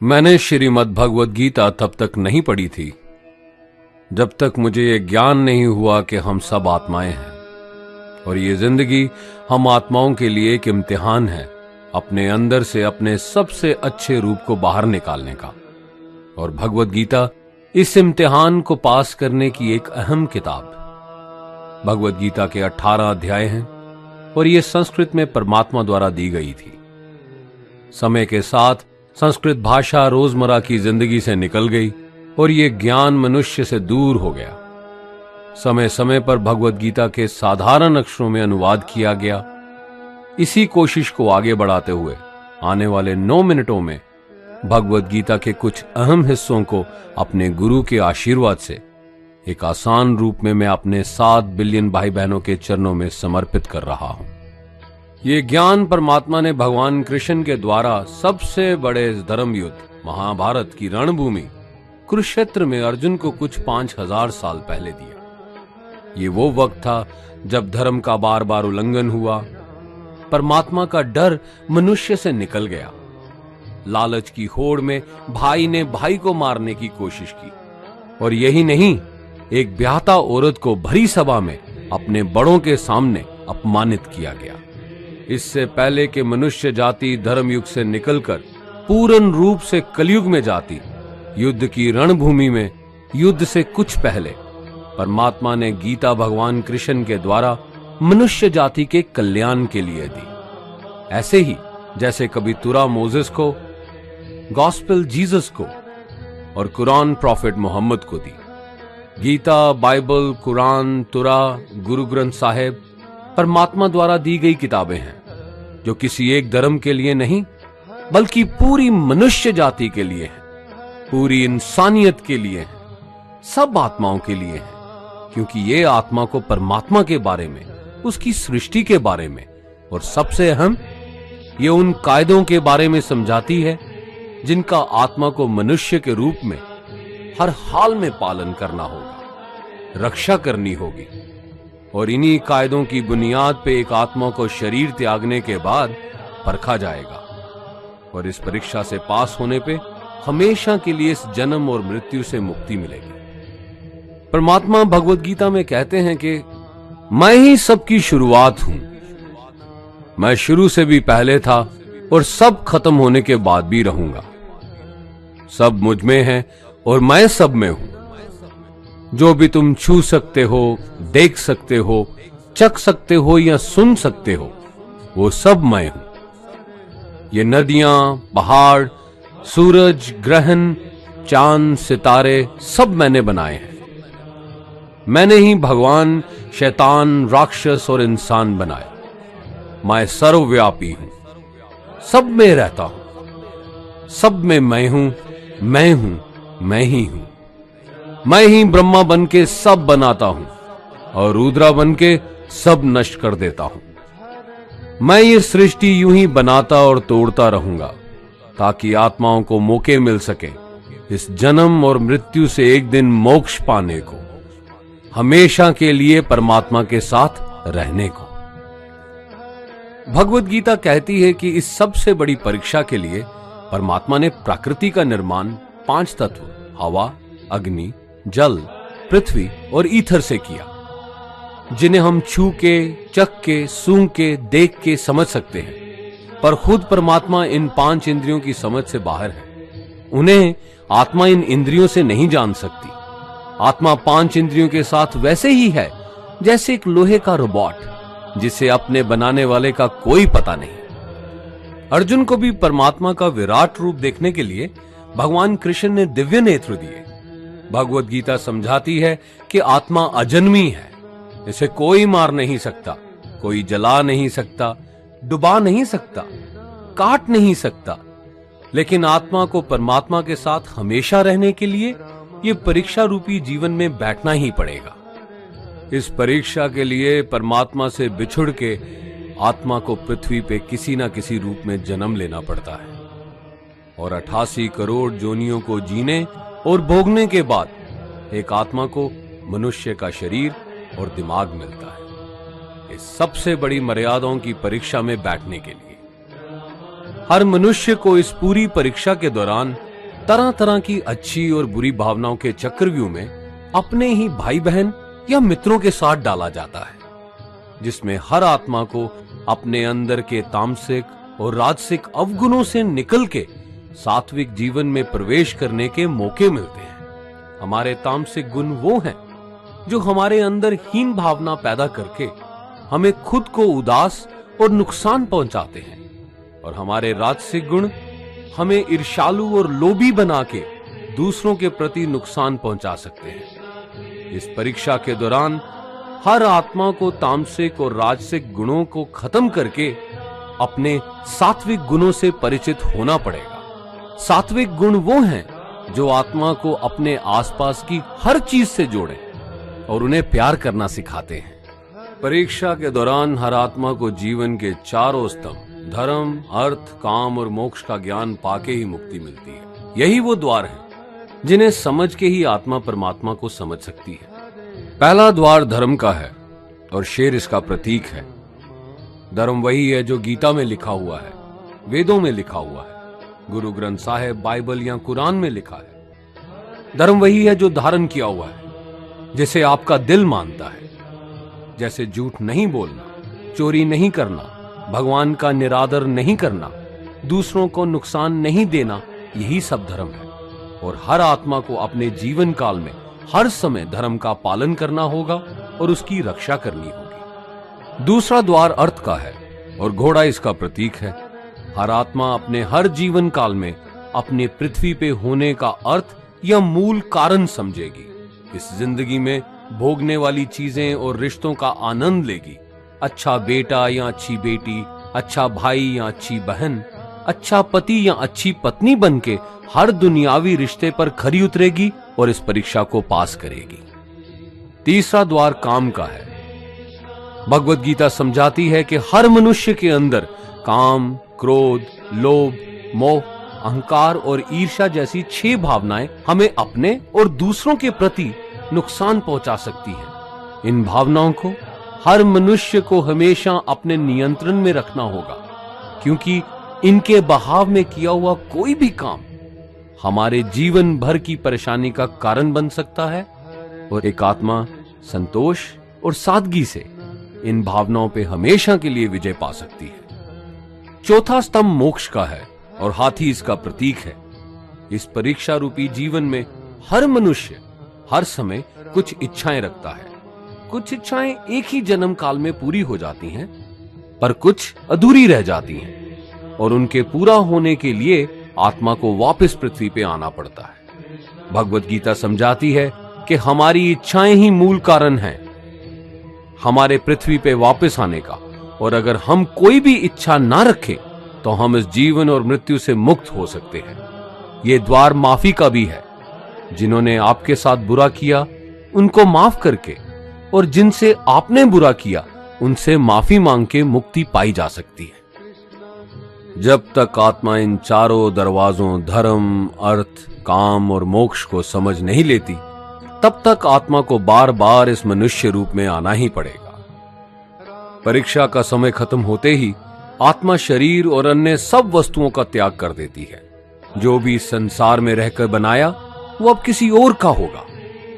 मैंने श्रीमद् भगवद गीता तब तक नहीं पढ़ी थी जब तक मुझे ये ज्ञान नहीं हुआ कि हम सब आत्माएं हैं और ये जिंदगी हम आत्माओं के लिए एक इम्तिहान है अपने अंदर से अपने सबसे अच्छे रूप को बाहर निकालने का। और भगवद गीता इस इम्तिहान को पास करने की एक अहम किताब। भगवद गीता के 18 अध्याय हैं और ये संस्कृत में परमात्मा द्वारा दी गई थी। समय के साथ संस्कृत भाषा रोजमर्रा की जिंदगी से निकल गई और ये ज्ञान मनुष्य से दूर हो गया। समय समय पर भगवद गीता के साधारण अक्षरों में अनुवाद किया गया। इसी कोशिश को आगे बढ़ाते हुए आने वाले 9 मिनटों में भगवद गीता के कुछ अहम हिस्सों को अपने गुरु के आशीर्वाद से एक आसान रूप में मैं अपने 7 बिलियन भाई बहनों के चरणों में समर्पित कर रहा हूं। ये ज्ञान परमात्मा ने भगवान कृष्ण के द्वारा सबसे बड़े धर्म युद्ध महाभारत की रणभूमि कुरुक्षेत्र में अर्जुन को कुछ 5000 साल पहले दिया। ये वो वक्त था जब धर्म का बार बार उल्लंघन हुआ, परमात्मा का डर मनुष्य से निकल गया। लालच की होड़ में भाई ने भाई को मारने की कोशिश की और यही नहीं, एक ब्याहता औरत को भरी सभा में अपने बड़ों के सामने अपमानित किया गया। इससे पहले कि मनुष्य जाति धर्मयुग से निकलकर पूर्ण रूप से कलयुग में जाती, युद्ध की रणभूमि में युद्ध से कुछ पहले परमात्मा ने गीता भगवान कृष्ण के द्वारा मनुष्य जाति के कल्याण के लिए दी। ऐसे ही जैसे कभी तुरा मोसेस को, गॉस्पेल जीसस को और कुरान प्रॉफिट मोहम्मद को दी। गीता, बाइबल, कुरान, तुरा, गुरु ग्रंथ साहिब परमात्मा द्वारा दी गई किताबें हैं जो किसी एक धर्म के लिए नहीं बल्कि पूरी मनुष्य जाति के लिए है, पूरी इंसानियत के लिए है, सब आत्माओं के लिए है। क्योंकि ये आत्मा को परमात्मा के बारे में, उसकी सृष्टि के बारे में और सबसे अहम ये उन कायदों के बारे में समझाती है जिनका आत्मा को मनुष्य के रूप में हर हाल में पालन करना होगा, रक्षा करनी होगी। और इन्हीं कायदों की बुनियाद पे एक आत्मा को शरीर त्यागने के बाद परखा जाएगा और इस परीक्षा से पास होने पे हमेशा के लिए इस जन्म और मृत्यु से मुक्ति मिलेगी। परमात्मा भगवद गीता में कहते हैं कि मैं ही सबकी शुरुआत हूं, मैं शुरू से भी पहले था और सब खत्म होने के बाद भी रहूंगा। सब मुझ में है और मैं सब में हूं। जो भी तुम छू सकते हो, देख सकते हो, चख सकते हो या सुन सकते हो, वो सब मैं हूं। ये नदियां, पहाड़, सूरज, ग्रहण, चांद, सितारे सब मैंने बनाए हैं। मैंने ही भगवान, शैतान, राक्षस और इंसान बनाए। मैं सर्वव्यापी हूं, सब में रहता हूं, सब में मैं हूं, मैं ही हूं। मैं ही ब्रह्मा बन के सब बनाता हूं और रुद्रा बन के सब नष्ट कर देता हूं। मैं ये सृष्टि यूं ही बनाता और तोड़ता रहूंगा ताकि आत्माओं को मौके मिल सके इस जन्म और मृत्यु से एक दिन मोक्ष पाने को, हमेशा के लिए परमात्मा के साथ रहने को। भगवद गीता कहती है कि इस सबसे बड़ी परीक्षा के लिए परमात्मा ने प्रकृति का निर्माण 5 तत्व हवा, अग्नि, जल, पृथ्वी और ईथर से किया, जिन्हें हम छू के, चख के, सूंघ के, देख के समझ सकते हैं। पर खुद परमात्मा इन 5 इंद्रियों की समझ से बाहर है। उन्हें आत्मा इन इंद्रियों से नहीं जान सकती। आत्मा 5 इंद्रियों के साथ वैसे ही है जैसे एक लोहे का रोबोट जिसे अपने बनाने वाले का कोई पता नहीं। अर्जुन को भी परमात्मा का विराट रूप देखने के लिए भगवान कृष्ण ने दिव्य नेत्र दिए। भगवद गीता समझाती है कि आत्मा अजन्मी है, इसे कोई मार नहीं सकता, कोई जला नहीं सकता, डुबा नहीं सकता, काट नहीं सकता। लेकिन आत्मा को परमात्मा के साथ हमेशा रहने के लिए ये परीक्षा रूपी जीवन में बैठना ही पड़ेगा। इस परीक्षा के लिए परमात्मा से बिछुड़ के आत्मा को पृथ्वी पे किसी ना किसी रूप में जन्म लेना पड़ता है और 88 करोड़ जोनियों को जीने और भोगने के बाद एक आत्मा को मनुष्य का शरीर और दिमाग मिलता है इस सबसे बड़ी मर्यादाओं की परीक्षा में बैठने के लिए। हर मनुष्य को इस पूरी परीक्षा के दौरान तरह तरह की अच्छी और बुरी भावनाओं के चक्रव्यूह में अपने ही भाई बहन या मित्रों के साथ डाला जाता है, जिसमें हर आत्मा को अपने अंदर के तामसिक और राजसिक अवगुणों से निकल के सात्विक जीवन में प्रवेश करने के मौके मिलते हैं। हमारे तामसिक गुण वो हैं जो हमारे अंदर हीन भावना पैदा करके हमें खुद को उदास और नुकसान पहुंचाते हैं, और हमारे राजसिक गुण हमें ईर्ष्यालु और लोभी बना के दूसरों के प्रति नुकसान पहुंचा सकते हैं। इस परीक्षा के दौरान हर आत्मा को तामसिक और राजसिक गुणों को खत्म करके अपने सात्विक गुणों से परिचित होना पड़ेगा। सात्विक गुण वो हैं जो आत्मा को अपने आसपास की हर चीज से जोड़ें और उन्हें प्यार करना सिखाते हैं। परीक्षा के दौरान हर आत्मा को जीवन के चारों स्तंभ धर्म, अर्थ, काम और मोक्ष का ज्ञान पाके ही मुक्ति मिलती है। यही वो द्वार हैं जिन्हें समझ के ही आत्मा परमात्मा को समझ सकती है। पहला द्वार धर्म का है और शेर इसका प्रतीक है। धर्म वही है जो गीता में लिखा हुआ है, वेदों में लिखा हुआ है, गुरु ग्रंथ साहिब, बाइबल या कुरान में लिखा है। धर्म वही है जो धारण किया हुआ है, जिसे आपका दिल मानता है, जैसे झूठ नहीं बोलना, चोरी नहीं करना, भगवान का निरादर नहीं करना, दूसरों को नुकसान नहीं देना, यही सब धर्म है। और हर आत्मा को अपने जीवन काल में हर समय धर्म का पालन करना होगा और उसकी रक्षा करनी होगी। दूसरा द्वार अर्थ का है और घोड़ा इसका प्रतीक है। हर आत्मा अपने हर जीवन काल में अपने पृथ्वी पे होने का अर्थ या मूल कारण समझेगी। इस जिंदगी में भोगने वाली चीजें और रिश्तों का आनंद लेगी। अच्छा बेटा या अच्छी बेटी, अच्छा भाई या अच्छी बहन, अच्छा पति या अच्छी पत्नी बनके हर दुनियावी रिश्ते पर खरी उतरेगी और इस परीक्षा को पास करेगी। तीसरा द्वार काम का है। भगवत गीता समझाती है कि हर मनुष्य के अंदर काम, क्रोध, लोभ, मोह, अहंकार और ईर्ष्या जैसी 6 भावनाएं हमें अपने और दूसरों के प्रति नुकसान पहुंचा सकती हैं। इन भावनाओं को हर मनुष्य को हमेशा अपने नियंत्रण में रखना होगा, क्योंकि इनके बहाव में किया हुआ कोई भी काम हमारे जीवन भर की परेशानी का कारण बन सकता है। और एक आत्मा संतोष और सादगी से इन भावनाओं पे हमेशा के लिए विजय पा सकती है। चौथा स्तंभ मोक्ष का है और हाथी इसका प्रतीक है। इस परीक्षा रूपी जीवन में हर मनुष्य हर समय कुछ इच्छाएं रखता है। कुछ इच्छाएं एक ही जन्म काल में पूरी हो जाती हैं, पर कुछ अधूरी रह जाती हैं और उनके पूरा होने के लिए आत्मा को वापस पृथ्वी पे आना पड़ता है। भगवत गीता समझाती है कि हमारी इच्छाएं ही मूल कारण हैं हमारे पृथ्वी पे वापस आने का, और अगर हम कोई भी इच्छा ना रखें तो हम इस जीवन और मृत्यु से मुक्त हो सकते हैं। ये द्वार माफी का भी है। जिन्होंने आपके साथ बुरा किया उनको माफ करके और जिनसे आपने बुरा किया उनसे माफी मांग के मुक्ति पाई जा सकती है। जब तक आत्मा इन चारों दरवाजों धर्म, अर्थ, काम और मोक्ष को समझ नहीं लेती, तब तक आत्मा को बार बार इस मनुष्य रूप में आना ही पड़ेगा। परीक्षा का समय खत्म होते ही आत्मा शरीर और अन्य सब वस्तुओं का त्याग कर देती है। जो भी संसार में रहकर बनाया वो अब किसी और का होगा,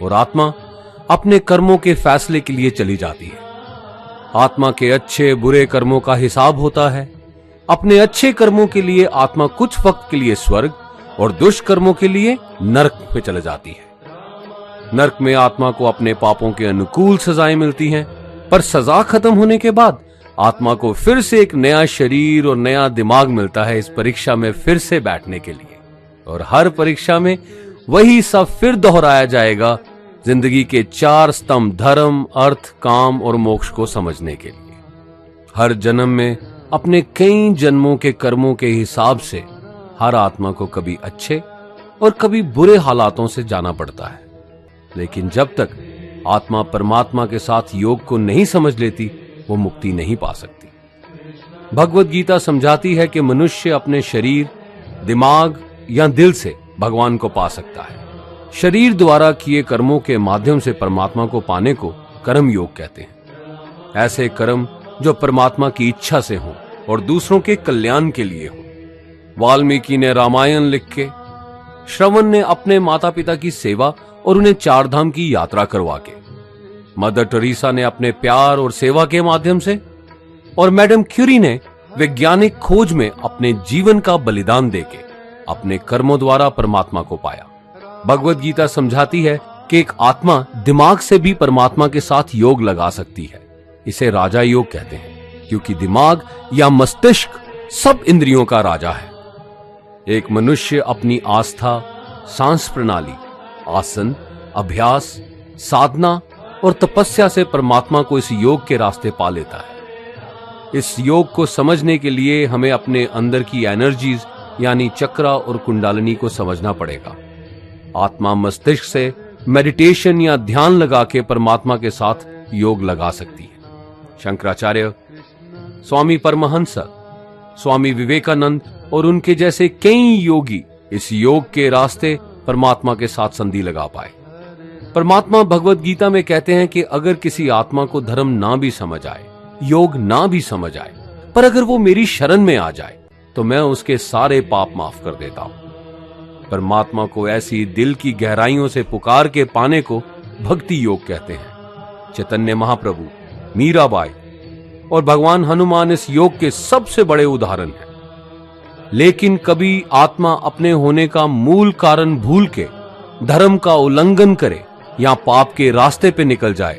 और आत्मा अपने कर्मों के फैसले के लिए चली जाती है। आत्मा के अच्छे बुरे कर्मों का हिसाब होता है। अपने अच्छे कर्मों के लिए आत्मा कुछ वक्त के लिए स्वर्ग और दुष्कर्मों के लिए नरक में चले जाती है। नरक में आत्मा को अपने पापों के अनुकूल सजाएं मिलती हैं, पर सजा खत्म होने के बाद आत्मा को फिर से एक नया शरीर और नया दिमाग मिलता है इस परीक्षा में फिर से बैठने के लिए। और हर परीक्षा में वही सब फिर दोहराया जाएगा, जिंदगी के 4 स्तंभ धर्म, अर्थ, काम और मोक्ष को समझने के लिए। हर जन्म में अपने कई जन्मों के कर्मों के हिसाब से हर आत्मा को कभी अच्छे और कभी बुरे हालातों से जाना पड़ता है। लेकिन जब तक आत्मा परमात्मा के साथ योग को नहीं समझ लेती, वो मुक्ति नहीं पा सकती। भगवत गीता समझाती है कि मनुष्य अपने शरीर, दिमाग या दिल से भगवान को पा सकता है। शरीर द्वारा किए कर्मों के माध्यम से परमात्मा को पाने को कर्म योग कहते हैं। ऐसे कर्म जो परमात्मा की इच्छा से हों और दूसरों के कल्याण के लिए हों। वाल्मीकि ने रामायण लिख के श्रवण ने अपने माता पिता की सेवा और उन्हें चार धाम की यात्रा करवा के, मदर टेरेसा ने अपने प्यार और सेवा के माध्यम से, और मैडम क्यूरी ने वैज्ञानिक खोज में अपने जीवन का बलिदान देके अपने कर्मों द्वारा परमात्मा को पाया। भगवत गीता समझाती है कि एक आत्मा दिमाग से भी परमात्मा के साथ योग लगा सकती है। इसे राजा योग कहते हैं, क्योंकि दिमाग या मस्तिष्क सब इंद्रियों का राजा है। एक मनुष्य अपनी आस्था, सांस प्रणाली, आसन, अभ्यास, साधना और तपस्या से परमात्मा को इस योग के रास्ते पा लेता है। इस योग को समझने के लिए हमें अपने अंदर की एनर्जीज यानी चक्रा और कुंडलिनी को समझना पड़ेगा। आत्मा मस्तिष्क से मेडिटेशन या ध्यान लगा के परमात्मा के साथ योग लगा सकती है। शंकराचार्य, स्वामी परमहंस, स्वामी विवेकानंद और उनके जैसे कई योगी इस योग के रास्ते परमात्मा के साथ संधि लगा पाए। परमात्मा भगवत गीता में कहते हैं कि अगर किसी आत्मा को धर्म ना भी समझ आए, योग ना भी समझ आए, पर अगर वो मेरी शरण में आ जाए तो मैं उसके सारे पाप माफ कर देता हूं। परमात्मा को ऐसी दिल की गहराइयों से पुकार के पाने को भक्ति योग कहते हैं। चैतन्य महाप्रभु, मीराबाई और भगवान हनुमान इस योग के सबसे बड़े उदाहरण हैं। लेकिन कभी आत्मा अपने होने का मूल कारण भूल के धर्म का उल्लंघन करे या पाप के रास्ते पे निकल जाए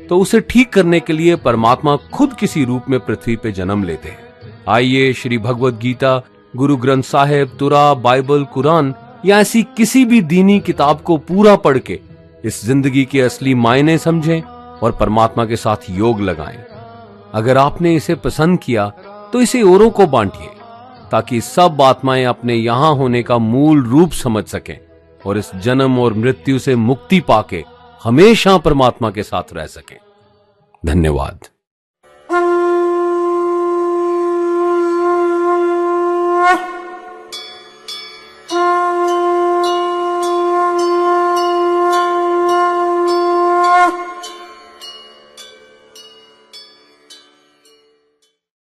तो उसे ठीक करने के लिए परमात्मा खुद किसी रूप में पृथ्वी पे जन्म लेते हैं। आइए श्री भगवत गीता, गुरु ग्रंथ साहिब, तुरा, बाइबल, कुरान या ऐसी किसी भी दीनी किताब को पूरा पढ़ के इस जिंदगी के असली मायने समझें और परमात्मा के साथ योग लगाएं। अगर आपने इसे पसंद किया तो इसे औरों को बांटिए, ताकि सब आत्माएं अपने यहां होने का मूल रूप समझ सकें और इस जन्म और मृत्यु से मुक्ति पाके हमेशा परमात्मा के साथ रह सकें। धन्यवाद।